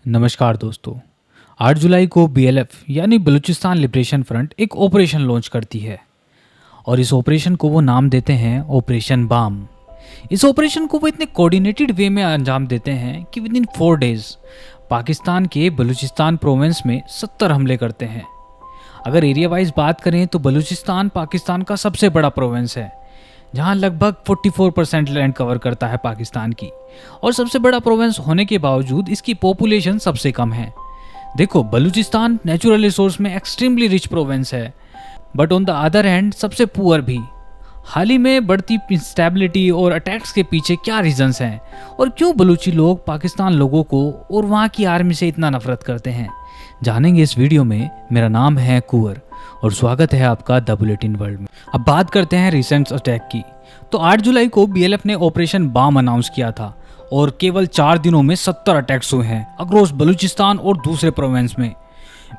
नमस्कार दोस्तों। 8 जुलाई को बीएलएफ यानी बलूचिस्तान लिबरेशन फ्रंट एक ऑपरेशन लॉन्च करती है और इस ऑपरेशन को वो नाम देते हैं ऑपरेशन बाम। इस ऑपरेशन को वो इतने कोऑर्डिनेटेड वे में अंजाम देते हैं कि विद इन 4 डेज पाकिस्तान के बलूचिस्तान प्रोविंस में 70 हमले करते हैं। अगर एरिया वाइज बात करें तो बलूचिस्तान पाकिस्तान का सबसे बड़ा प्रोविंस है, जहां लगभग 44% लैंड कवर करता है पाकिस्तान की, और सबसे बड़ा प्रोविंस होने के बावजूद इसकी पॉपुलेशन सबसे कम है। देखो, बलूचिस्तान नेचुरल रिसोर्स में एक्सट्रीमली रिच प्रोविंस है, but on the other hand सबसे पुअर भी। हाल ही में बढ़ती इंस्टेबिलिटी और अटैक्स के पीछे क्या रीजंस हैं और क्यों बलूची लोग पाकिस्तान लोगों को और वहाँ की आर्मी से इतना नफरत करते हैं, जानेंगे इस वीडियो में। मेरा नाम है कुंवर और स्वागत है आपका द बुलेटिन वर्ल्ड में। अब बात करते हैं रिसेंट अटैक की। तो 8 जुलाई को बीएलएफ ने ऑपरेशन बाम अनाउंस किया था और केवल 4 दिनों में 70 अटैक्स हुए हैं अक्रॉस बलूचिस्तान और दूसरे प्रोविंस में।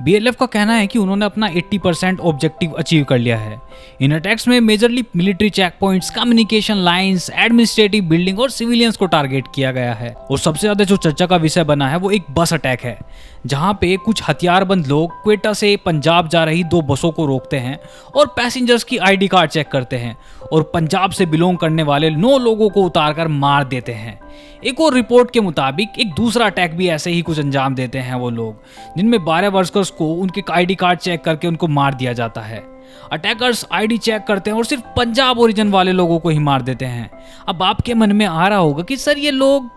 बीएलएफ का कहना है कि उन्होंने अपना 80% ऑब्जेक्टिव अचीव कर लिया है। इन अटैक्स में majorly military check points, communication lines, administrative building और सिविलियंस को टारगेट किया गया है। और सबसे ज्यादा जो चर्चा का विषय बना है वो एक बस अटैक है, जहां पे कुछ हथियारबंद लोग क्वेटा से पंजाब जा रही 2 बसों को रोकते हैं और पैसेंजर्स की आईडी कार्ड चेक करते हैं और पंजाब से बिलोंग करने वाले 9 लोगों को उतारकर मार देते हैं। एक और रिपोर्ट के मुताबिक एक दूसरा अटैक भी ऐसे ही कुछ अंजाम देते हैं वो लोग, जिनमें 12 वर्कर्स को उनके आईडी कार्ड चेक करके उनको मार दिया जाता है। अटैकर्स आईडी चेक करते हैं और सिर्फ पंजाब ओरिजिन वाले लोगों को ही मार देते हैं। अब आपके मन में आ रहा होगा कि सर ये लोग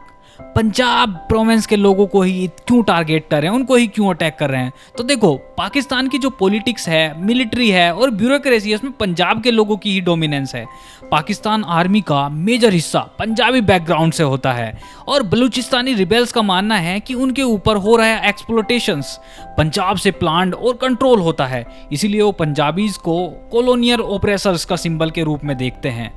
पंजाब प्रोविंस के लोगों को ही क्यों टारगेट कर रहे हैं, उनको ही क्यों अटैक कर रहे हैं। तो देखो, पाकिस्तान की जो पॉलिटिक्स है, मिलिट्री है और ब्यूरोक्रेसी है, उसमें पंजाब के लोगों की ही डोमिनेंस है। पाकिस्तान आर्मी का मेजर हिस्सा पंजाबी बैकग्राउंड से होता है और बलूचिस्तानी रिबेल्स का मानना है कि उनके ऊपर हो रहा है एक्सप्लोटेशंस पंजाब से प्लान्ड और कंट्रोल होता है, इसीलिए वो पंजाबीज को कॉलोनियल ऑपरेसर्स का सिंबल के रूप में देखते हैं।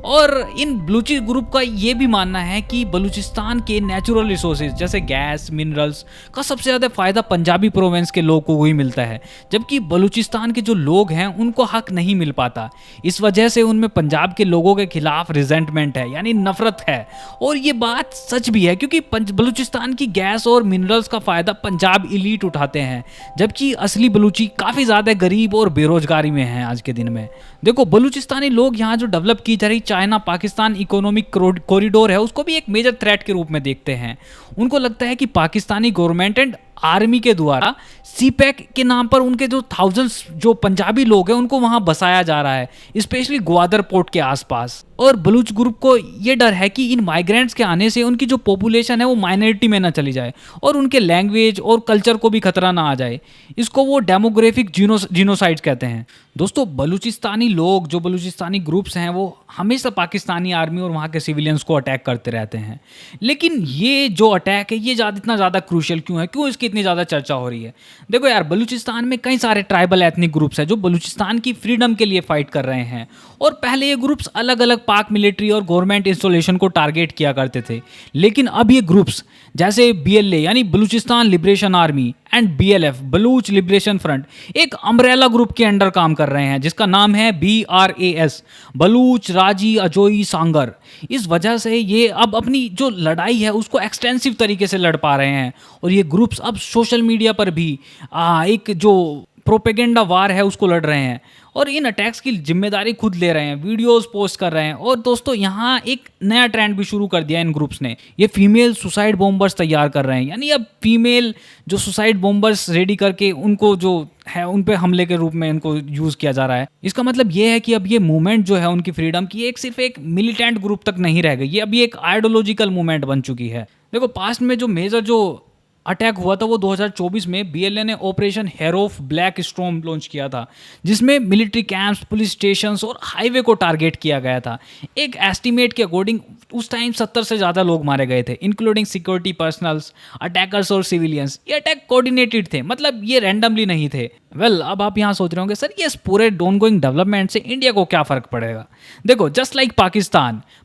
और इन बलूची ग्रुप का ये भी मानना है कि बलूचिस्तान के नेचुरल रिसोर्सेज जैसे गैस, मिनरल्स का सबसे ज़्यादा फायदा पंजाबी प्रोविंस के लोगों को ही मिलता है, जबकि बलूचिस्तान के जो लोग हैं उनको हक नहीं मिल पाता। इस वजह से उनमें पंजाब के लोगों के खिलाफ रिजेंटमेंट है, यानी नफरत है। और ये बात सच भी है, क्योंकि बलूचिस्तान की गैस और मिनरल्स का फायदा पंजाब इलीट उठाते हैं, जबकि असली बलूची काफ़ी ज़्यादा गरीब और बेरोजगारी में हैं आज के दिन में। देखो, बलूचिस्तानी लोग यहाँ जो डेवलप की जा रही चाइना पाकिस्तान इकोनॉमिक कॉरिडोर है, उसको भी एक मेजर थ्रेट के रूप में देखते हैं। उनको लगता है कि पाकिस्तानी गवर्नमेंट एंड आर्मी के द्वारा सीपैक के नाम पर उनके जो थाउजेंड्स जो पंजाबी लोग हैं उनको वहां बसाया जा रहा है, स्पेशली ग्वादर पोर्ट के आसपास। और बलूच ग्रुप को ये डर है कि इन माइग्रेंट्स के आने से उनकी जो पॉपुलेशन है वो माइनॉरिटी में ना चली जाए और उनके लैंग्वेज और कल्चर को भी खतरा ना आ जाए। इसको वो डेमोग्राफिक जीनोसाइड कहते हैं। दोस्तों, बलूचिस्तानी लोग, जो बलूचिस्तानी ग्रुप्स हैं, वो हमेशा पाकिस्तानी आर्मी और वहाँ के सिविलियंस को अटैक करते रहते हैं। लेकिन ये जो अटैक है ये इतना ज़्यादा क्रूशियल क्यों है, क्यों इसकी इतनी ज़्यादा चर्चा हो रही है? देखो यार, बलूचिस्तान में कई सारे ट्राइबल एथनिक ग्रुप्स हैं जो बलूचिस्तान की फ्रीडम के लिए फाइट कर रहे हैं। और पहले ये ग्रुप्स अलग अलग पाक मिलिट्री और गवर्नमेंट इंस्टॉलेशन को टारगेट किया करते थे, लेकिन अब ये ग्रुप्स जैसे बीएलए यानी Balochistan liberation army and BLF Baloch liberation front एक अम्ब्रेला ग्रुप के अंडर काम कर रहे हैं, जिसका नाम है BRAS, बलूच राजी अजोई सांगर। इस वजह से ये अब अपनी जो लड़ाई है उसको एक्सटेंसिव तरीके से लड़ पा रहे हैं और ये ग्रुप्स अब सोशल मीडिया पर भी एक जो प्रोपेगेंडा वार है उसको लड़ रहे हैं और इन अटैक्स की जिम्मेदारी खुद ले रहे हैं, वीडियोस पोस्ट कर रहे हैं। और दोस्तों, यहाँ एक नया ट्रेंड भी शुरू कर दिया इन ग्रुप्स ने, ये फीमेल सुसाइड बॉम्बर्स तैयार कर रहे हैं। यानी अब फीमेल जो सुसाइड बॉम्बर्स रेडी करके उनको जो है उन पे हमले के रूप में इनको यूज़ किया जा रहा है। इसका मतलब ये है कि अब ये मूवमेंट जो है उनकी फ्रीडम की एक सिर्फ एक मिलिटेंट ग्रुप तक नहीं रह गई, ये अभी एक आइडियोलॉजिकल मूवमेंट बन चुकी है। देखो, पास्ट में जो मेजर जो अटैक हुआ था वो 2024 में बीएलए ने ऑपरेशन हेरोफ ब्लैक स्टॉर्म लॉन्च किया था, जिसमें मिलिट्री कैंप्स, पुलिस स्टेशंस और हाईवे को टारगेट किया गया था। एक एस्टीमेट के अकॉर्डिंग उस टाइम 70 से ज़्यादा लोग मारे गए थे, इंक्लूडिंग सिक्योरिटी पर्सनल्स, अटैकर्स और सिविलियंस। ये अटैक कोऑर्डिनेटेड थे, मतलब ये रैंडमली नहीं थे। अब आप यहाँ सोच रहे होंगे, सर ये पूरे ऑनगोइंग डेवलपमेंट से इंडिया को क्या फ़र्क पड़ेगा? देखो, जस्ट लाइक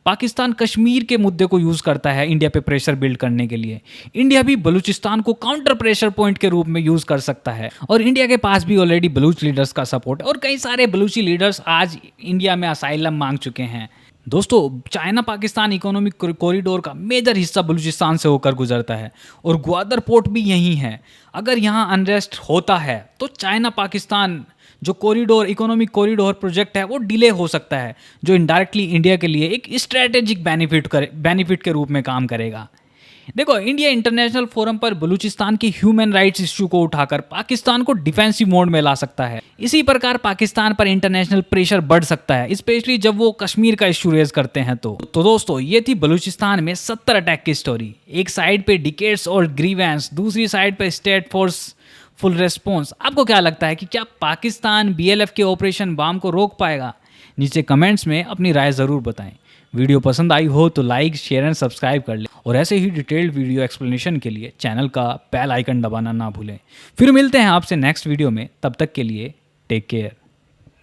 पाकिस्तान कश्मीर के मुद्दे को यूज़ करता है इंडिया पे प्रेशर बिल्ड करने के लिए, इंडिया भी बलूचिस्तान को काउंटर प्रेशर पॉइंट के रूप में यूज़ कर सकता है। और इंडिया के पास भी ऑलरेडी बलूच लीडर्स का सपोर्ट है और कई सारे बलूची लीडर्स आज इंडिया में असाइलम मांग चुके हैं। दोस्तों, चाइना पाकिस्तान इकोनॉमिक कॉरिडोर का मेजर हिस्सा बलूचिस्तान से होकर गुजरता है और ग्वादर पोर्ट भी यहीं है। अगर यहाँ अनरेस्ट होता है तो चाइना पाकिस्तान जो कॉरिडोर इकोनॉमिक कॉरिडोर प्रोजेक्ट है वो डिले हो सकता है, जो इनडायरेक्टली इंडिया के लिए एक स्ट्रेटेजिक बेनिफिट के रूप में काम करेगा। देखो, इंडिया इंटरनेशनल फोरम पर बलूचिस्तान की ह्यूमन राइट्स इश्यू को उठाकर पाकिस्तान को डिफेंसिव मोड में ला सकता है। इसी प्रकार पाकिस्तान पर इंटरनेशनल प्रेशर बढ़ सकता है, स्पेशली जब वो कश्मीर का इश्यू रेज करते हैं। तो दोस्तों, ये थी बलूचिस्तान में 70 अटैक की स्टोरी। एक साइड पे डिकेट्स और ग्रीवेंस, दूसरी साइड पे स्टेट फोर्स फुल रेस्पॉन्स। आपको क्या लगता है कि क्या पाकिस्तान बीएलएफ के ऑपरेशन बाम को रोक पाएगा? नीचे कमेंट्स में अपनी राय ज़रूर बताएं। वीडियो पसंद आई हो तो लाइक, शेयर एंड सब्सक्राइब कर लें और ऐसे ही डिटेल्ड वीडियो एक्सप्लेनेशन के लिए चैनल का बेल आइकन दबाना ना भूलें। फिर मिलते हैं आपसे नेक्स्ट वीडियो में, तब तक के लिए टेक केयर।